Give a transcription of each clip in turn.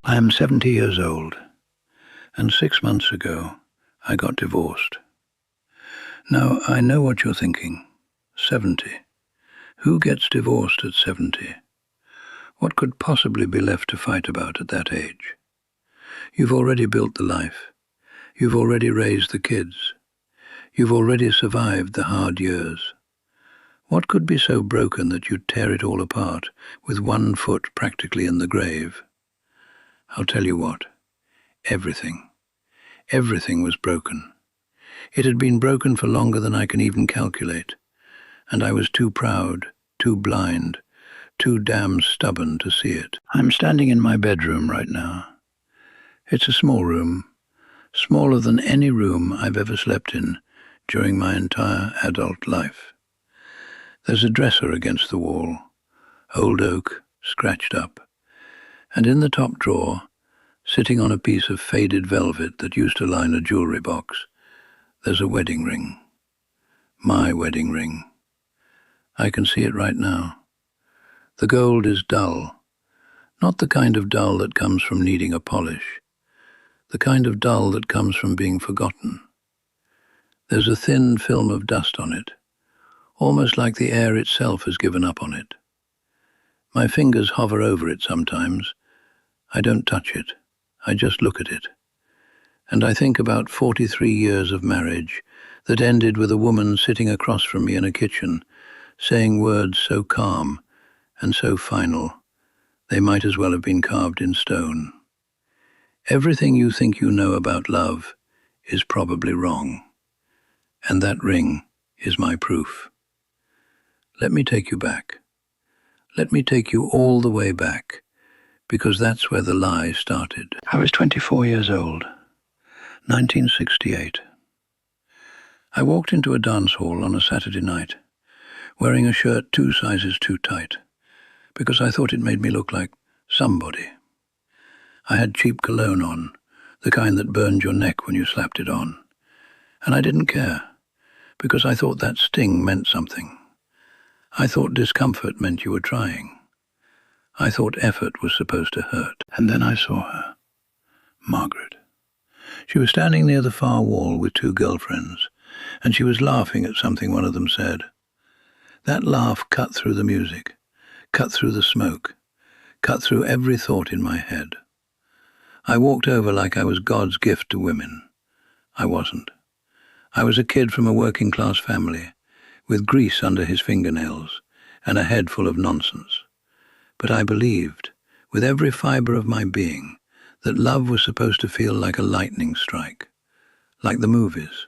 I am 70 years old, and 6 months ago I got divorced. Now, I know what you're thinking. 70. Who gets divorced at 70? What could possibly be left to fight about at that age? You've already built the life. You've already raised the kids. You've already survived the hard years. What could be so broken that you'd tear it all apart, with one foot practically in the grave? I'll tell you what. Everything. Everything was broken. It had been broken for longer than I can even calculate, and I was too proud, too blind, too damn stubborn to see it. I'm standing in my bedroom right now. It's a small room, smaller than any room I've ever slept in during my entire adult life. There's a dresser against the wall, old oak, scratched up, and in the top drawer, sitting on a piece of faded velvet that used to line a jewelry box, there's a wedding ring. My wedding ring. I can see it right now. The gold is dull, not the kind of dull that comes from needing a polish, the kind of dull that comes from being forgotten. There's a thin film of dust on it, almost like the air itself has given up on it. My fingers hover over it sometimes. I don't touch it. I just look at it. And I think about 43 years of marriage that ended with a woman sitting across from me in a kitchen, saying words so calm and so final, they might as well have been carved in stone. Everything you think you know about love is probably wrong, and that ring is my proof. Let me take you back. Let me take you all the way back, because that's where the lie started. I was 24 years old, 1968. I walked into a dance hall on a Saturday night, wearing a shirt 2 sizes too tight, because I thought it made me look like somebody. I had cheap cologne on, the kind that burned your neck when you slapped it on, and I didn't care, because I thought that sting meant something. I thought discomfort meant you were trying. I thought effort was supposed to hurt. And then I saw her, Margaret. She was standing near the far wall with 2 girlfriends, and she was laughing at something one of them said. That laugh cut through the music, cut through the smoke, cut through every thought in my head. I walked over like I was God's gift to women. I wasn't. I was a kid from a working-class family, with grease under his fingernails and a head full of nonsense. But I believed, with every fibre of my being, that love was supposed to feel like a lightning strike, like the movies,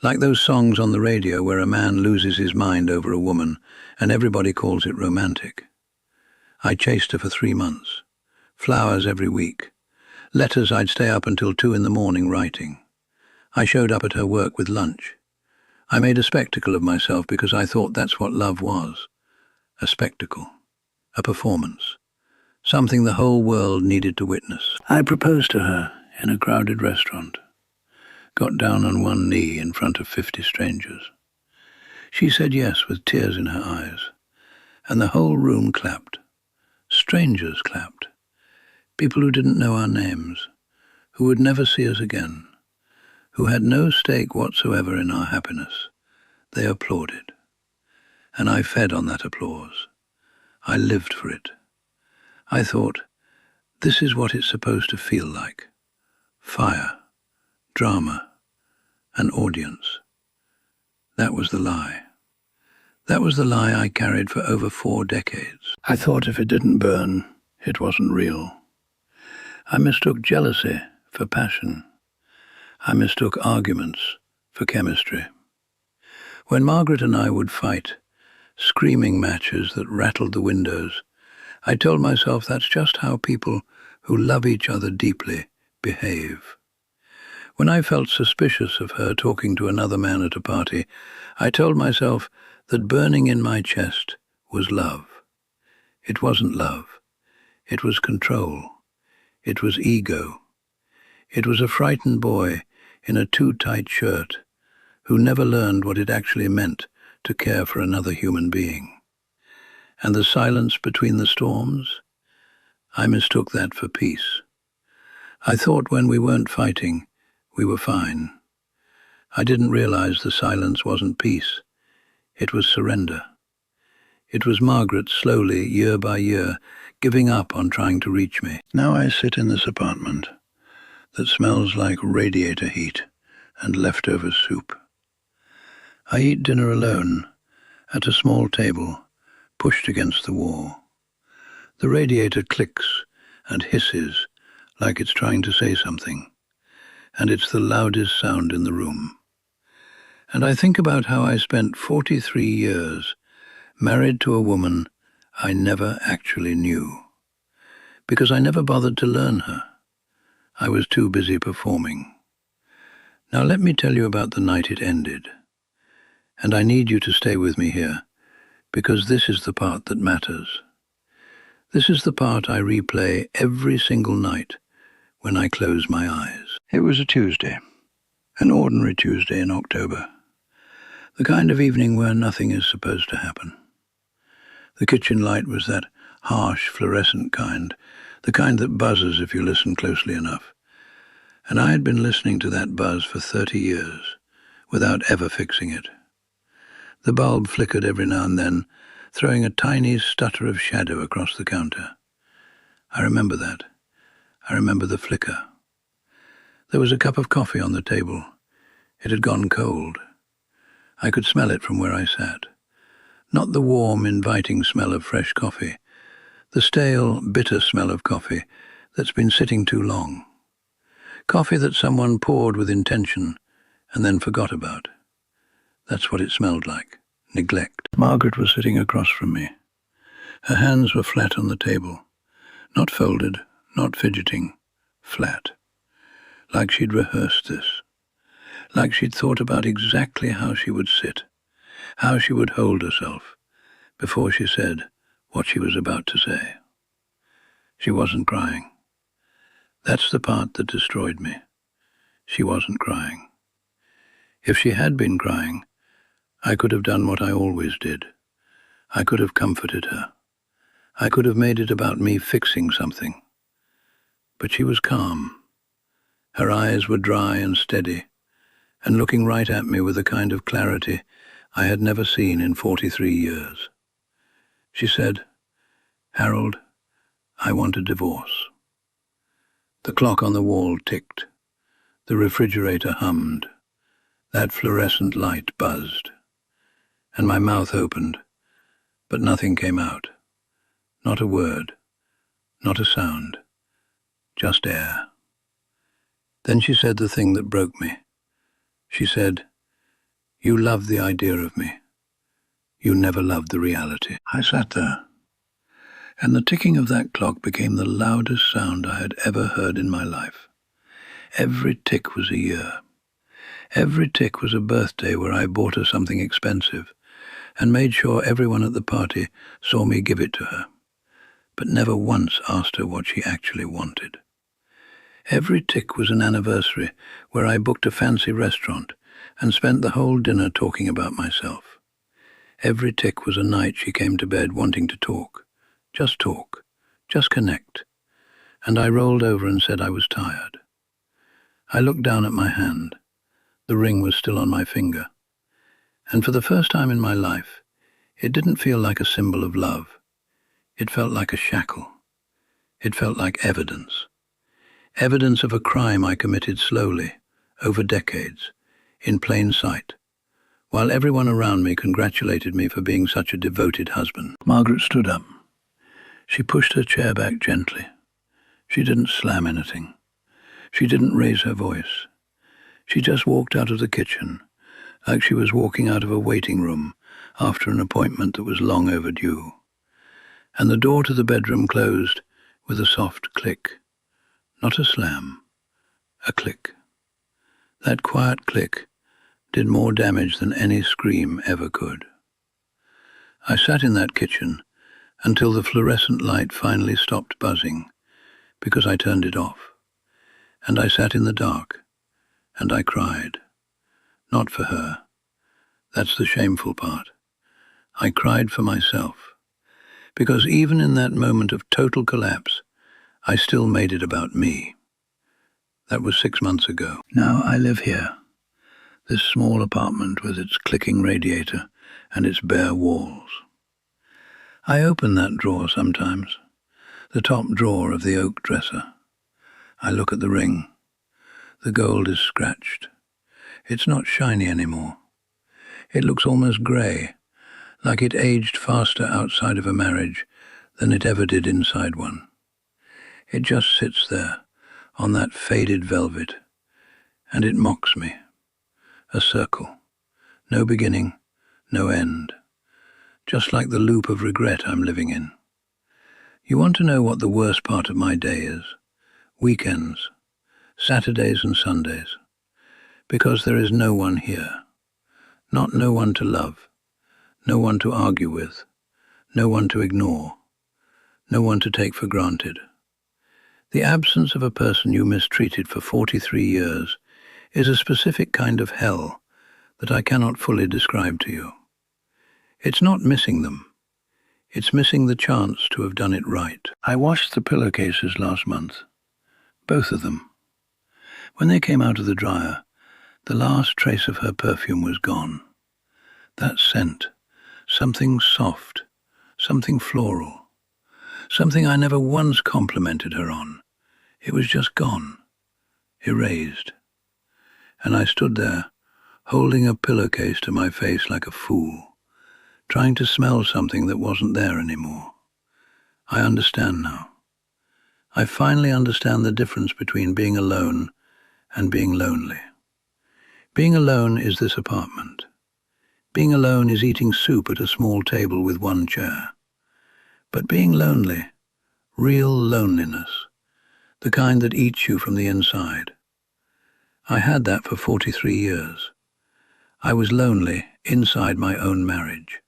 like those songs on the radio where a man loses his mind over a woman and everybody calls it romantic. I chased her for 3 months, flowers every week, letters I'd stay up until 2 in the morning writing. I showed up at her work with lunch. I made a spectacle of myself because I thought that's what love was. A spectacle. A performance. Something the whole world needed to witness. I proposed to her in a crowded restaurant. Got down on one knee in front of 50 strangers. She said yes with tears in her eyes. And the whole room clapped. Strangers clapped. People who didn't know our names. Who would never see us again. Who had no stake whatsoever in our happiness. They applauded. And I fed on that applause. I lived for it. I thought, this is what it's supposed to feel like. Fire, drama, an audience. That was the lie. That was the lie I carried for over 4 decades. I thought if it didn't burn, it wasn't real. I mistook jealousy for passion. I mistook arguments for chemistry. When Margaret and I would fight, screaming matches that rattled the windows, I told myself that's just how people who love each other deeply behave. When I felt suspicious of her talking to another man at a party, I told myself that burning in my chest was love. It wasn't love. It was control. It was ego. It was a frightened boy in a too tight shirt who never learned what it actually meant to care for another human being. And the silence between the storms, I mistook that for peace. I thought when we weren't fighting, we were fine. I didn't realize the silence wasn't peace. It was surrender. It was Margaret slowly, year by year, giving up on trying to reach me. Now I sit in this apartment that smells like radiator heat and leftover soup. I eat dinner alone, at a small table, pushed against the wall. The radiator clicks and hisses like it's trying to say something, and it's the loudest sound in the room. And I think about how I spent 43 years married to a woman I never actually knew, because I never bothered to learn her. I was too busy performing. Now let me tell you about the night it ended. And I need you to stay with me here, because this is the part that matters. This is the part I replay every single night when I close my eyes. It was a Tuesday, an ordinary Tuesday in October, the kind of evening where nothing is supposed to happen. The kitchen light was that harsh fluorescent kind, the kind that buzzes if you listen closely enough. And I had been listening to that buzz for 30 years, without ever fixing it. The bulb flickered every now and then, throwing a tiny stutter of shadow across the counter. I remember that. I remember the flicker. There was a cup of coffee on the table. It had gone cold. I could smell it from where I sat. Not the warm, inviting smell of fresh coffee, the stale, bitter smell of coffee that's been sitting too long. Coffee that someone poured with intention and then forgot about. That's what it smelled like. Neglect. Margaret was sitting across from me. Her hands were flat on the table. Not folded, not fidgeting. Flat. Like she'd rehearsed this. Like she'd thought about exactly how she would sit, how she would hold herself, before she said what she was about to say. She wasn't crying. That's the part that destroyed me. She wasn't crying. If she had been crying, I could have done what I always did. I could have comforted her. I could have made it about me fixing something. But she was calm. Her eyes were dry and steady, and looking right at me with a kind of clarity I had never seen in 43 years. She said, "Harold, I want a divorce." The clock on the wall ticked. The refrigerator hummed. That fluorescent light buzzed. And my mouth opened, but nothing came out. Not a word, not a sound, just air. Then she said the thing that broke me. She said, "You loved the idea of me. You never loved the reality." I sat there, and the ticking of that clock became the loudest sound I had ever heard in my life. Every tick was a year. Every tick was a birthday where I bought her something expensive and made sure everyone at the party saw me give it to her, but never once asked her what she actually wanted. Every tick was an anniversary where I booked a fancy restaurant and spent the whole dinner talking about myself. Every tick was a night she came to bed wanting to talk, just connect. And I rolled over and said I was tired. I looked down at my hand. The ring was still on my finger. And for the first time in my life, it didn't feel like a symbol of love. It felt like a shackle. It felt like evidence. Evidence of a crime I committed slowly, over decades, in plain sight, while everyone around me congratulated me for being such a devoted husband. Margaret stood up. She pushed her chair back gently. She didn't slam anything. She didn't raise her voice. She just walked out of the kitchen, like she was walking out of a waiting room after an appointment that was long overdue. And the door to the bedroom closed with a soft click. Not a slam, a click. That quiet click did more damage than any scream ever could. I sat in that kitchen until the fluorescent light finally stopped buzzing, because I turned it off. And I sat in the dark, and I cried. Not for her. That's the shameful part. I cried for myself, because even in that moment of total collapse, I still made it about me. That was 6 months ago. Now I live here, this small apartment with its clicking radiator and its bare walls. I open that drawer sometimes, the top drawer of the oak dresser. I look at the ring. The gold is scratched. It's not shiny anymore. It looks almost grey, like it aged faster outside of a marriage than it ever did inside one. It just sits there, on that faded velvet, and it mocks me. A circle. No beginning, no end. Just like the loop of regret I'm living in. You want to know what the worst part of my day is? Weekends. Saturdays and Sundays. Because there is no one here. Not no one to love. No one to argue with. No one to ignore. No one to take for granted. The absence of a person you mistreated for 43 years is a specific kind of hell that I cannot fully describe to you. It's not missing them. It's missing the chance to have done it right. I washed the pillowcases last month. Both of them. When they came out of the dryer, the last trace of her perfume was gone. That scent, something soft, something floral, something I never once complimented her on. It was just gone, erased. And I stood there, holding a pillowcase to my face like a fool, trying to smell something that wasn't there anymore. I understand now. I finally understand the difference between being alone and being lonely. Being alone is this apartment. Being alone is eating soup at a small table with one chair. But being lonely, real loneliness, the kind that eats you from the inside. I had that for 43 years. I was lonely inside my own marriage.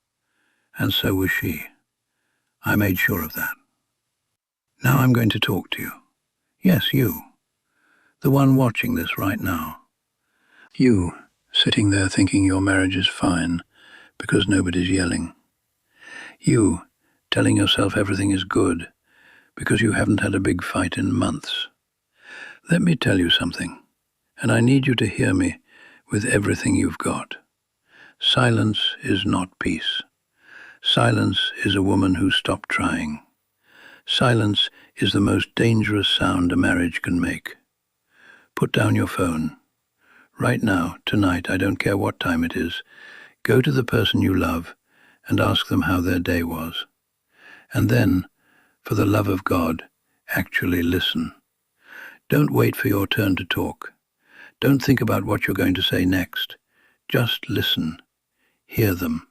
And so was she. I made sure of that. Now I'm going to talk to you. Yes, you. The one watching this right now. You, sitting there thinking your marriage is fine because nobody's yelling. You, telling yourself everything is good because you haven't had a big fight in months. Let me tell you something, and I need you to hear me with everything you've got. Silence is not peace. Silence is a woman who stopped trying. Silence is the most dangerous sound a marriage can make. Put down your phone. Right now, tonight, I don't care what time it is, go to the person you love and ask them how their day was. And then, for the love of God, actually listen. Don't wait for your turn to talk. Don't think about what you're going to say next. Just listen. Hear them.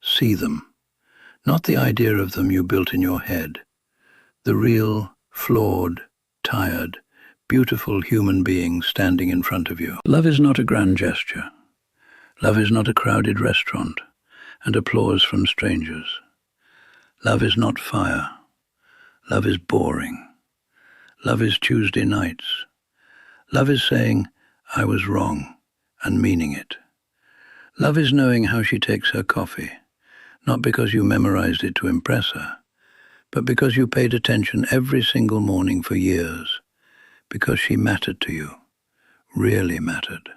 See them. Not the idea of them you built in your head. The real, flawed, tired, beautiful human being standing in front of you. Love is not a grand gesture. Love is not a crowded restaurant and applause from strangers. Love is not fire. Love is boring. Love is Tuesday nights. Love is saying, I was wrong, and meaning it. Love is knowing how she takes her coffee, not because you memorized it to impress her, but because you paid attention every single morning for years, because she mattered to you, really mattered.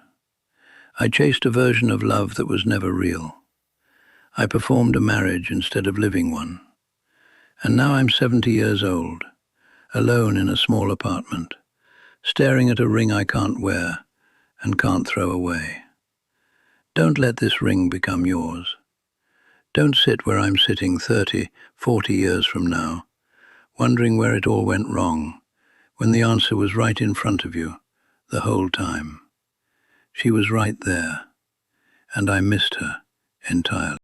I chased a version of love that was never real. I performed a marriage instead of living one. And now I'm 70 years old, alone in a small apartment, staring at a ring I can't wear and can't throw away. Don't let this ring become yours. Don't sit where I'm sitting 30, 40 years from now, wondering where it all went wrong, when the answer was right in front of you the whole time. She was right there, and I missed her entirely.